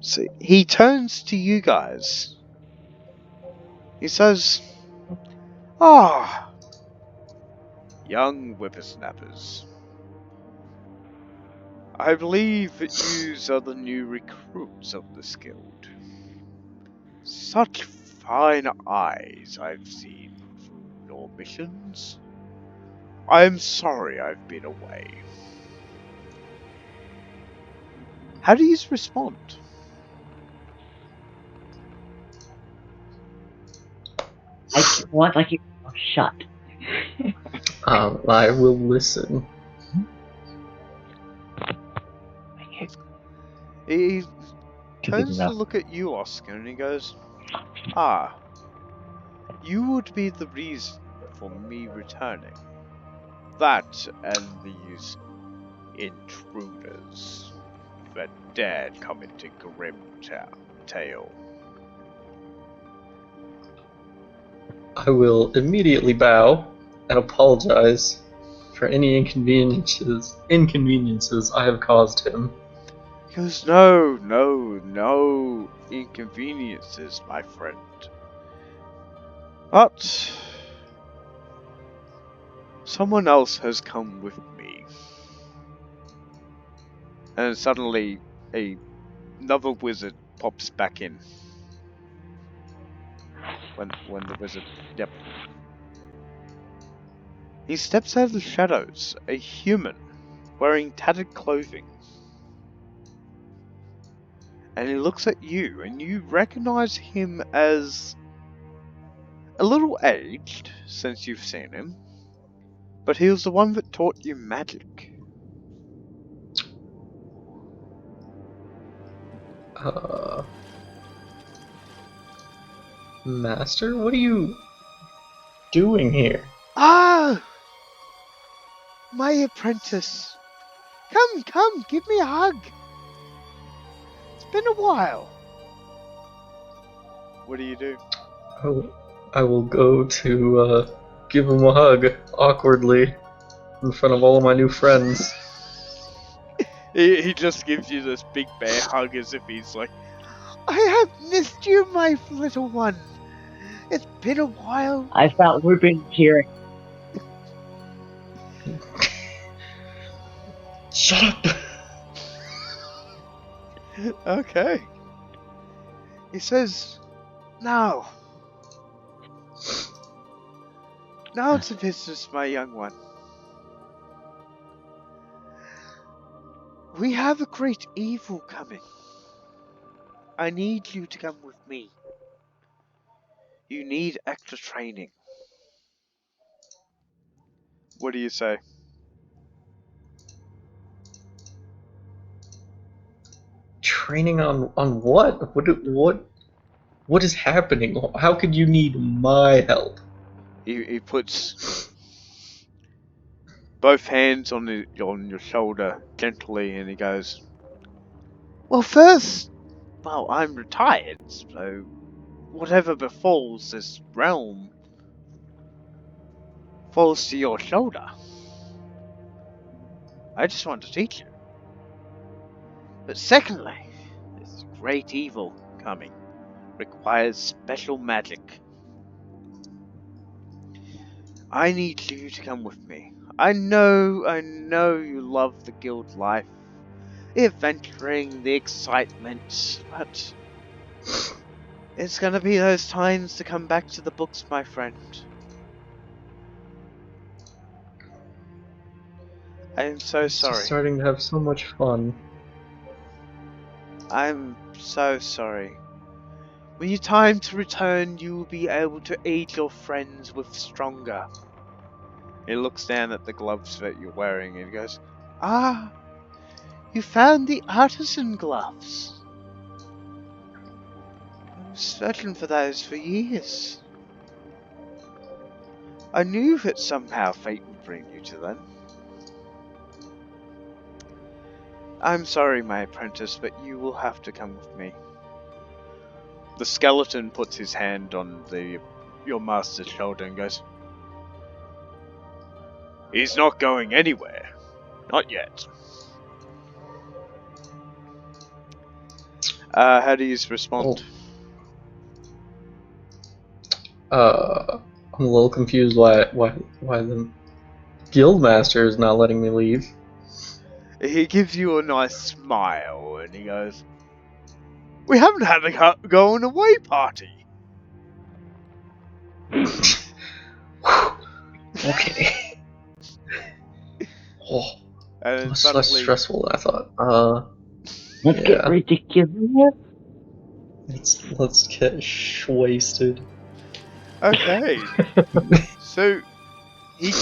So he turns to you guys. He says, "Ah, young whippersnappers. I believe that yous are the new recruits of this guild. Such fine eyes I've seen through your missions. I'm sorry I've been away." How do you respond? I want like you shut. I will listen. He Too big turns to enough. look at you, Oscar, and he goes, "Ah, you would be the reason for me returning. That and these intruders that dared come into Tail. I will immediately bow and apologize for any inconveniences I have caused him. He goes, "No, no inconveniences, my friend. But someone else has come with me." And suddenly, another wizard pops back in. When the wizard, yep. He steps out of the shadows, a human, wearing tattered clothing. And he looks at you, and you recognize him as a little aged since you've seen him, but he was the one that taught you magic. Master, what are you doing here? Ah! My apprentice! Come, give me a hug! It's been a while. What do you do? I will go to give him a hug awkwardly in front of all of my new friends. He just gives you this big bear hug as if he's like, "I have missed you, my little one. It's been a while." I thought we've been cheering. Shut up! Okay. He says, Now to business, my young one. We have a great evil coming. I need you to come with me. You need extra training. What do you say? Training on what? What is happening? How could you need my help? He puts both hands on your shoulder gently, and he goes, "Well, first, I'm retired, so whatever befalls this realm falls to your shoulder. I just want to teach you. But secondly, this great evil coming requires special magic. I need you to come with me. I know you love the guild life, the adventuring, the excitement, but it's gonna be those times to come back to the books, my friend. I am so I was just sorry. starting to have so much fun. I'm so sorry. When your time to return, you will be able to aid your friends with stronger." He looks down at the gloves that you're wearing and he goes, "Ah, you found the artisan gloves. I was searching for those for years. I knew that somehow fate would bring you to them. I'm sorry, my apprentice, but you will have to come with me." The skeleton puts his hand on your master's shoulder and goes, "He's not going anywhere. Not yet." How do you respond? I'm a little confused why the guildmaster is not letting me leave. He gives you a nice smile and he goes, "We haven't had a going away party." Okay. Oh, And then much less suddenly, stressful than I thought. Let's get Yeah. ridiculous. Let's get wasted. okay. So he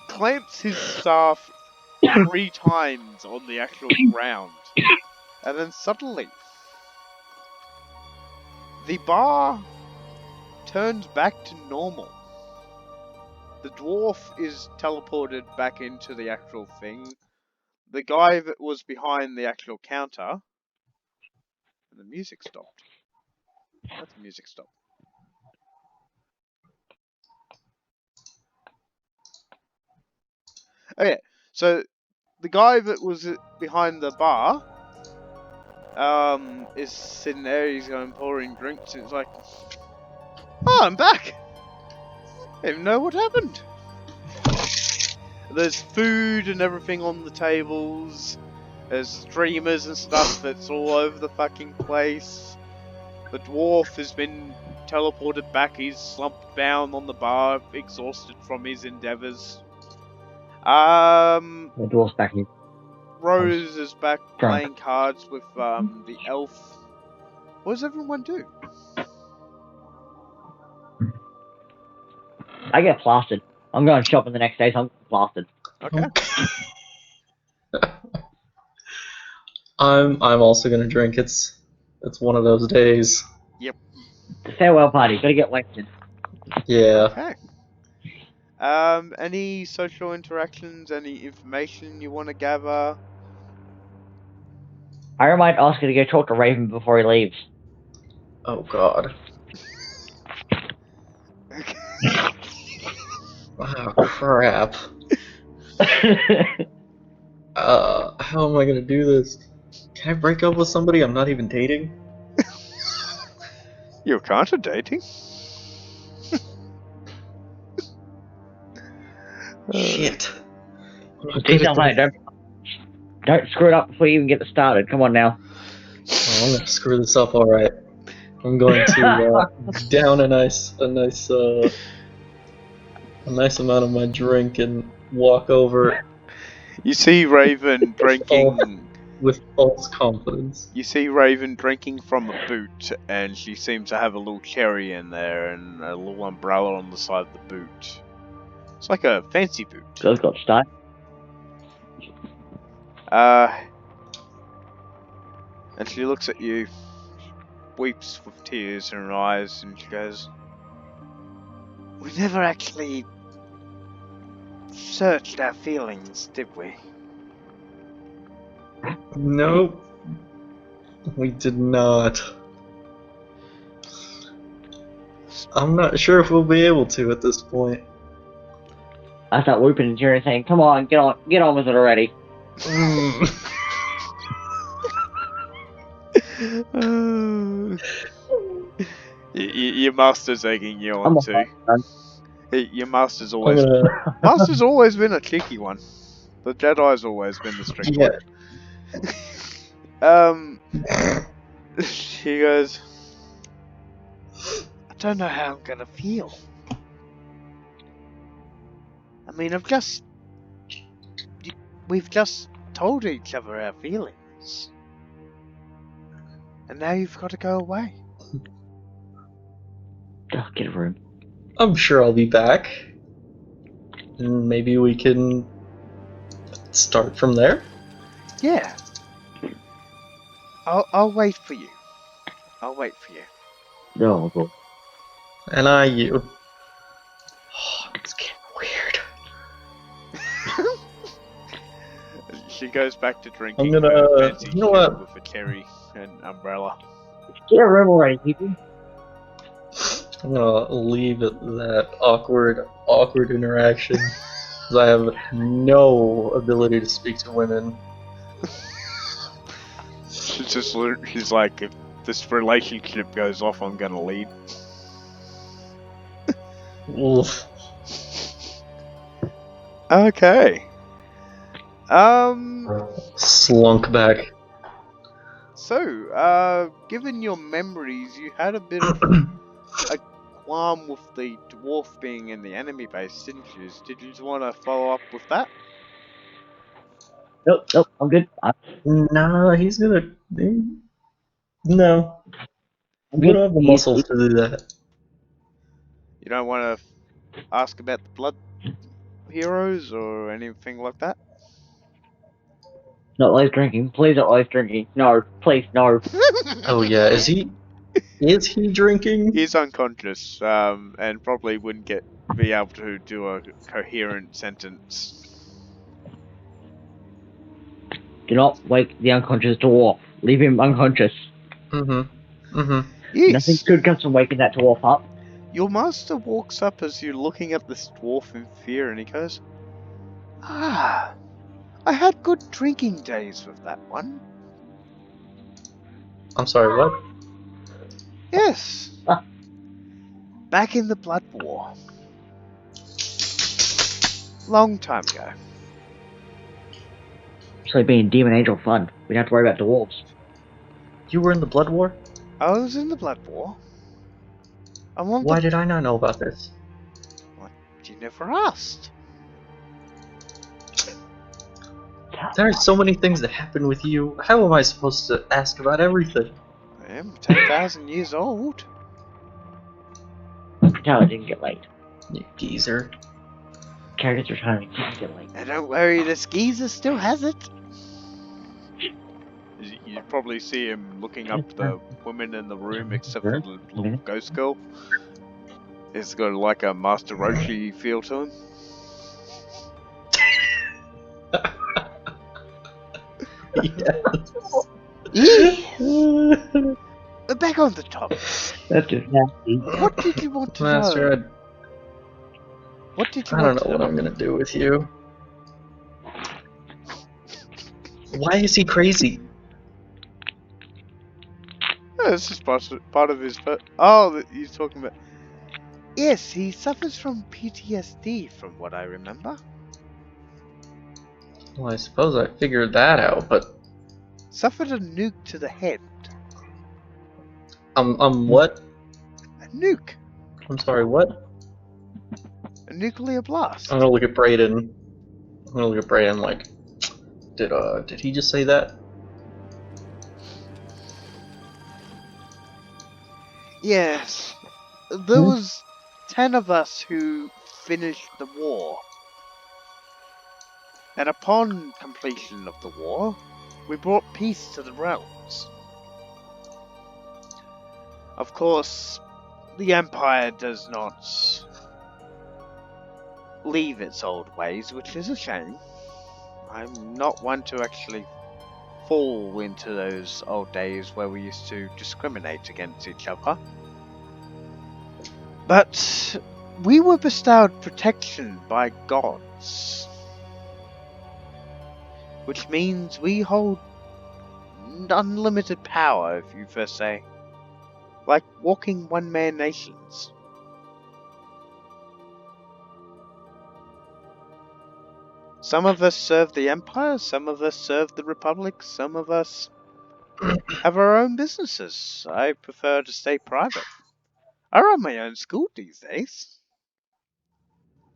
clamps his staff 3 times on the actual ground, and then suddenly the bar turns back to normal. The dwarf is teleported back into the actual thing. The guy that was behind the actual counter, and the music stopped. Where'd the music stop? Okay, so the guy that was behind the bar, is sitting there. He's going pouring drinks. And it's like, oh, I'm back. I didn't know what happened. There's food and everything on the tables. There's streamers and stuff that's all over the fucking place. The dwarf has been teleported back. He's slumped down on the bar, exhausted from his endeavors. The dwarf's back in. Rose is back Drunk. playing cards with the elf. What does everyone do? I get plastered. I'm going shopping the next day, so I'm plastered. Okay. I'm also gonna drink. It's one of those days. Yep. Farewell party. Gotta get wasted. Yeah. Okay. Any social interactions? Any information you want to gather? I might ask you to go talk to Raven before he leaves. Oh God. Okay. Oh crap. How am I gonna do this? Can I break up with somebody I'm not even dating? You're kind of dating. Shit. I'm not Please good at don't, this. don't screw it up before you even get started. Come on now. Oh, I'm gonna screw this up, all right. I'm going to down a nice amount of my drink and walk over You see Raven drinking. with false confidence. You see Raven drinking from a boot, and she seems to have a little cherry in there and a little umbrella on the side of the boot. It's like a fancy boot. Girls got started. And she looks at you, weeps with tears in her eyes, and she goes, "We never actually searched our feelings, did we?" Nope. We did not. I'm not sure if we'll be able to at this point. I start whooping and cheering, saying, "Come on, get on with it already." Your master's egging you on too. Your master's always master's always been a cheeky one. The Jedi's always been the strict one. She goes, "I don't know how I'm gonna feel. I mean, we've just told each other our feelings, and now you've got to go away." Oh, get a room. I'm sure I'll be back. And maybe we can start from there. Yeah. I'll wait for you. I'll wait for you. No, oh, And you. Oh, it's getting weird. She goes back to drinking. I'm gonna. her fancy You know what? with a cherry and umbrella. get a room already, people. I'm gonna leave that awkward interaction. Because I have no ability to speak to women. She's like, if this relationship goes off, I'm gonna lead. Oof. Okay. Slunk back. So, given your memories, you had a bit of a qualm with the dwarf being in the enemy base, didn't you? Did you want to follow up with that? Nope, I'm good. Nah, he's gonna. No, I'm we good. don't have the muscles to do that. You don't want to ask about the blood heroes or anything like that? Not life drinking. Please not life drinking. No, please, no. Oh yeah, is he? Is he drinking? He's unconscious, and probably wouldn't be able to do a coherent sentence. Do not wake the unconscious dwarf. Leave him unconscious. Nothing Yes. good comes from waking that dwarf up. Your master walks up as you're looking at this dwarf in fear, and he goes, "Ah, I had good drinking days with that one. I'm sorry, what? Yes. Back in the Blood War. Long time ago. It's like being demon angel fun. We don't have to worry about dwarves. You were in the Blood War? I was in the Blood War. I'm on Why the... did I not know about this? What? You never asked. There are so many things that happen with you. How am I supposed to ask about everything? I am 10,000 years old. No, it didn't get late. You geezer. Characters returning. Didn't get late. And don't worry, the skeezer still has it. You probably see him looking up the women in the room, except for the little ghost girl. He's got like a Master Roshi feel to him. But back on the topic. That's just nasty. What did you want to Master, know? What did you I want don't to know what I'm gonna do with you. Why is he crazy? Oh, this is part of his... Oh, you're talking about... Yes, he suffers from PTSD, from what I remember. Well, I suppose I figured that out, but Suffered a nuke to the head. what? A nuke. I'm sorry, what? A nuclear blast. I'm gonna look at Brayden. I'm gonna look at Brayden like, did he just say that? Yes. There was 10 of us who finished the war. And upon completion of the war, we brought peace to the realms. Of course, the Empire does not leave its old ways, which is a shame. I'm not one to actually fall into those old days where we used to discriminate against each other. But we were bestowed protection by gods, which means we hold unlimited power, if you first say, like walking one-man nations. Some of us serve the Empire, some of us serve the Republic, some of us have our own businesses. I prefer to stay private. I run my own school these days.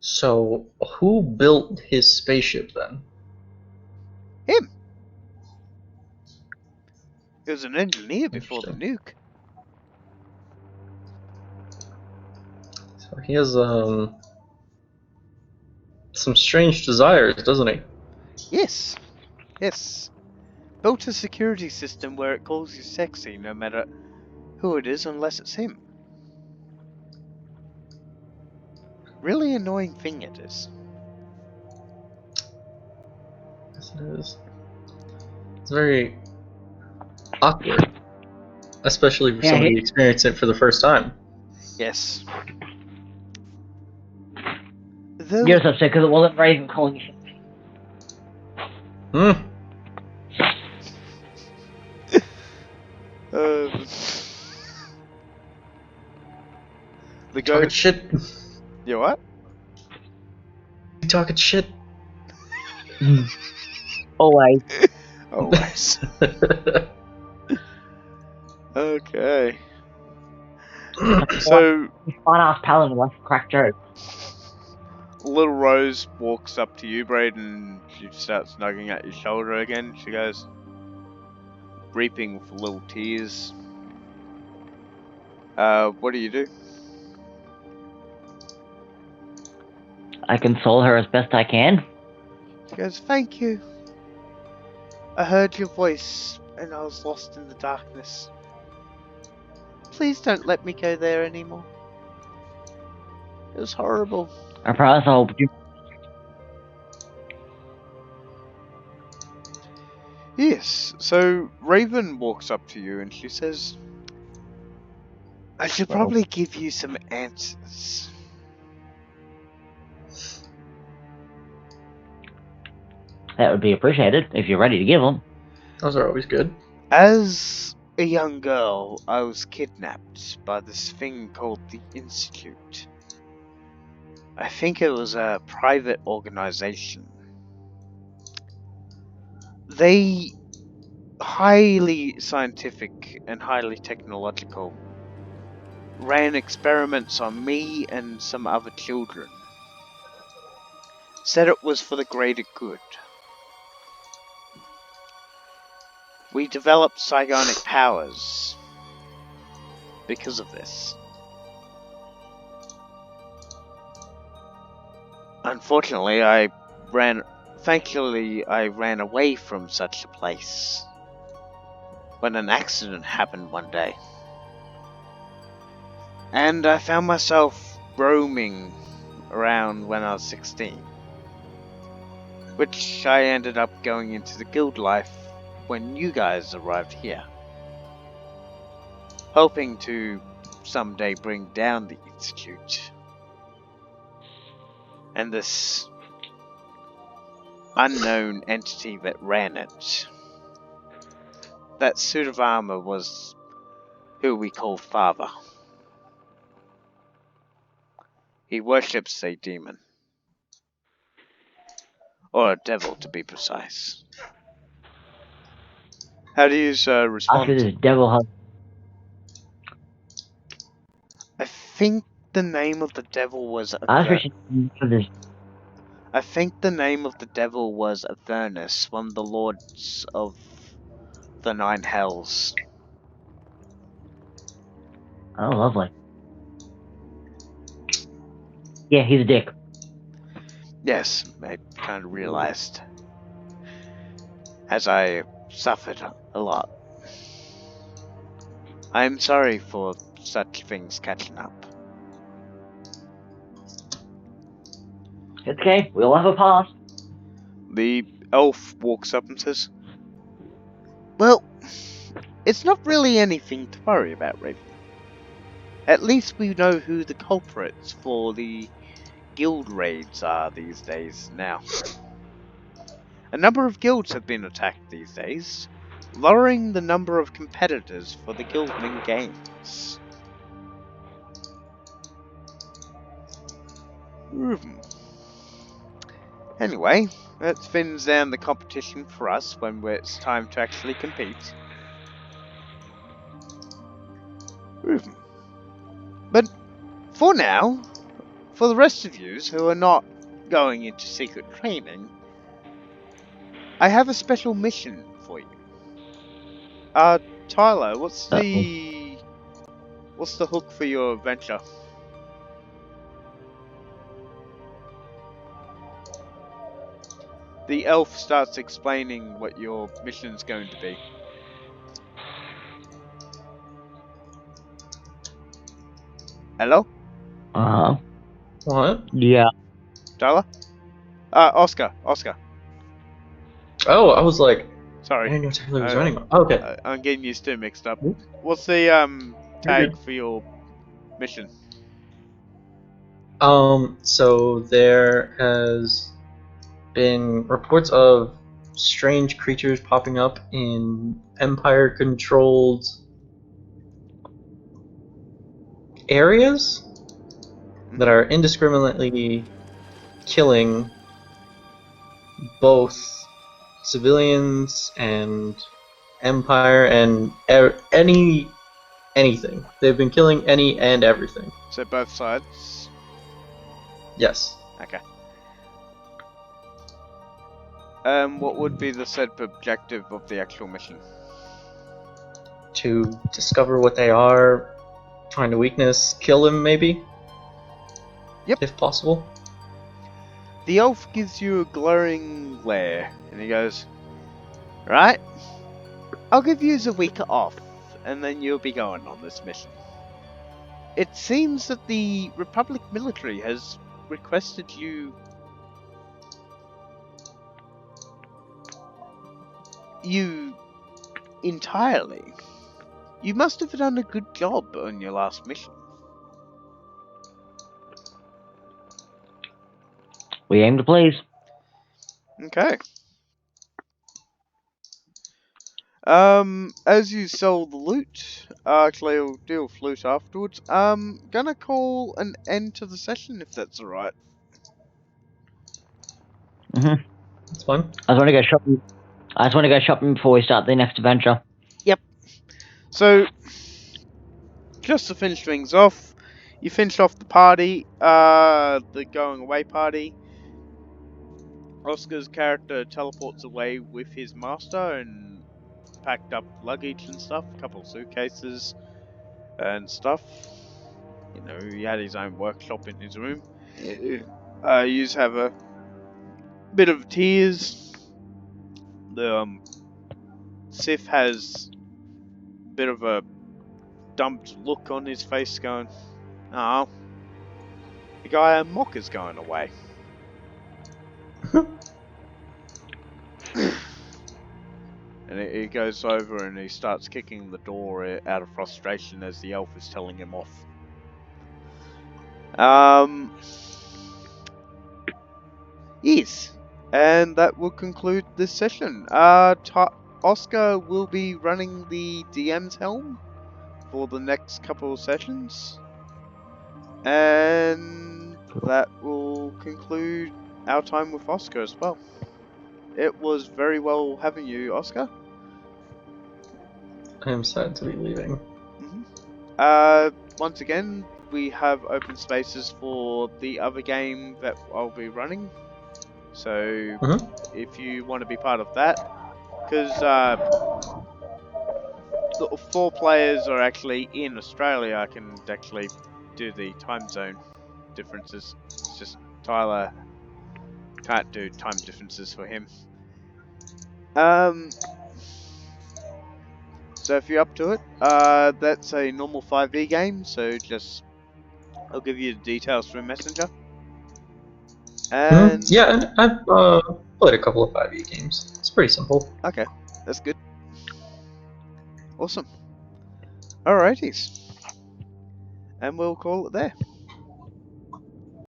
So, who built his spaceship then? Him. He was an engineer before the nuke. So he has some strange desires, doesn't he? Yes. Yes. Built a security system where it calls you sexy no matter who it is unless it's him. Really annoying thing it is. Yes, it is. It's very awkward, especially for somebody experiencing it for the first time. Yes. You're just upset because it wasn't Raven calling you. The Talking ghost. shit. You what? You talking shit. Always. Always. Okay. So, Fun ass paladin wants to crack jokes. little Rose walks up to you, Braden, and she starts nugging at your shoulder again. She goes, reaping for little tears. What do you do? I console her as best I can. She goes, thank you. I heard your voice, and I was lost in the darkness. Please don't let me go there anymore. It was horrible. I promise I'll do. Yes, so Raven walks up to you and she says, I should probably give you some answers. That would be appreciated if you're ready to give them. Those are always good. As a young girl, I was kidnapped by this thing called the Institute. I think it was a private organization. They highly scientific and highly technological, ran experiments on me and some other children. Said it was for the greater good. We developed psionic powers because of this. Unfortunately, thankfully I ran away from such a place when an accident happened one day. And I found myself roaming around when I was 16. Which I ended up going into the guild life when you guys arrived here. Hoping to someday bring down the Institute. And this unknown entity that ran it. That suit of armor was who we call Father. He worships a demon. Or a devil, to be precise. How do you respond? After this devil has. I think the name of the devil was After this. I think the name of the devil was Avernus, one of the lords of the Nine Hells. Oh, lovely. Yeah, he's a dick. Yes, I kind of realized. As I suffered a lot. I'm sorry for such things catching up. It's okay, we all have a past. The elf walks up and says, well, it's not really anything to worry about, Raven. At least we know who the culprits for the guild raids are these days now. A number of guilds have been attacked these days, lowering the number of competitors for the guildling games. Anyway, that thins down the competition for us when it's time to actually compete. But for now, for the rest of you who are not going into secret training, I have a special mission for you. Tyler, what's the hook for your adventure? The elf starts explaining what your mission's going to be. Hello? What? Yeah. Tyler? Oscar. Oh, I was like, I Sorry. didn't know exactly what was running. Oh, okay. I'm getting these two mixed up. Ooh. What's the tag good. for your mission? So there has been reports of strange creatures popping up in Empire-controlled areas that are indiscriminately killing both civilians and Empire and anything. They've been killing any and everything. So both sides? Yes. Okay. What would be the said objective of the actual mission? To discover what they are, find a weakness, kill them maybe? Yep. If possible. The elf gives you a glowing glare, and he goes, "Right, I'll give you a week off, and then you'll be going on this mission. It seems that the Republic military has requested you entirely. You must have done a good job on your last mission." We aim to please. Okay. As you sell the loot, actually I'll deal with loot afterwards. Gonna call an end to the session if that's alright. Mm-hmm. That's fine. I just want to go shopping before we start the next adventure. Yep. So, just to finish things off, you finished off the party, the going away party. Oscar's character teleports away with his master and packed up luggage and stuff, a couple of suitcases and stuff. You know, he had his own workshop in his room. You have a bit of tears. The Sif has a bit of a dumped look on his face, going, "Oh, the guy Mock is going away." And he goes over and he starts kicking the door out of frustration as the elf is telling him off. Yes, and that will conclude this session. Oscar will be running the DM's helm for the next couple of sessions, and that will conclude our time with Oscar as well. It was very well having you, Oscar. I am sad to be leaving. Once again, we have open spaces for the other game that I'll be running. So if you want to be part of that, because the 4 players are actually in Australia, I can actually do the time zone differences. It's just Tyler can't do time differences for him. So if you're up to it, that's a normal 5e game, so I'll give you the details through Messenger. And yeah, and I've played a couple of 5e games. It's pretty simple. Okay, that's good. Awesome. Alrighties. And we'll call it there.